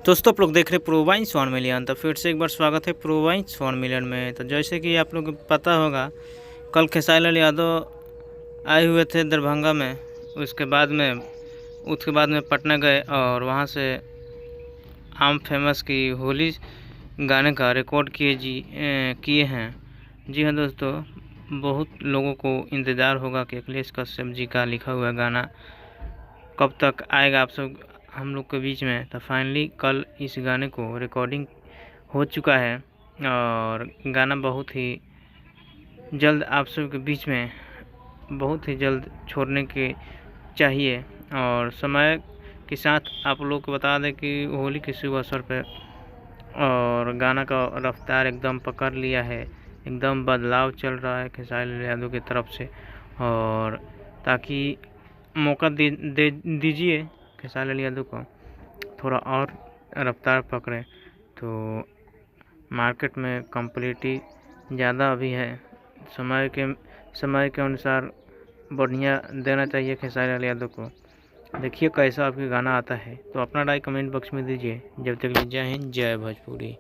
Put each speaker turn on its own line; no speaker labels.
दोस्तों आप लोग देख रहे हैं प्रोवाइंस 1 मिलियन। तो फिर से एक बार स्वागत है प्रोवाइंस 1 मिलियन में। तो जैसे कि आप लोग को पता होगा, कल खेसारी लाल यादव आए हुए थे दरभंगा में। उसके बाद में पटना गए और वहां से आम फेमस की होली गाने का रिकॉर्ड किए हैं। जी हाँ दोस्तों, बहुत लोगों को इंतज़ार होगा कि अखिलेश कश्यप जी का लिखा हुआ गाना कब तक आएगा आप सब हम लोग के बीच में। तो फाइनली कल इस गाने को रिकॉर्डिंग हो चुका है और गाना बहुत ही जल्द आप सब के बीच में बहुत ही जल्द छोड़ने के चाहिए। और समय के साथ आप लोग को बता दें कि होली के शुभ अवसर पर और गाना का रफ्तार एकदम पकड़ लिया है, एकदम बदलाव चल रहा है खेसारी लाल यादव की तरफ से। और ताकि मौका दीजिए खेसारी लाल यादव को थोड़ा और रफ्तार पकड़े। तो मार्केट में कंपटीटी ज़्यादा अभी है, समय के अनुसार बढ़िया देना चाहिए खेसारी लाल यादव को। देखिए कैसा आपके गाना आता है, तो अपना राय कमेंट बॉक्स में दीजिए। जब तक जय हिंद जय भोजपुरी।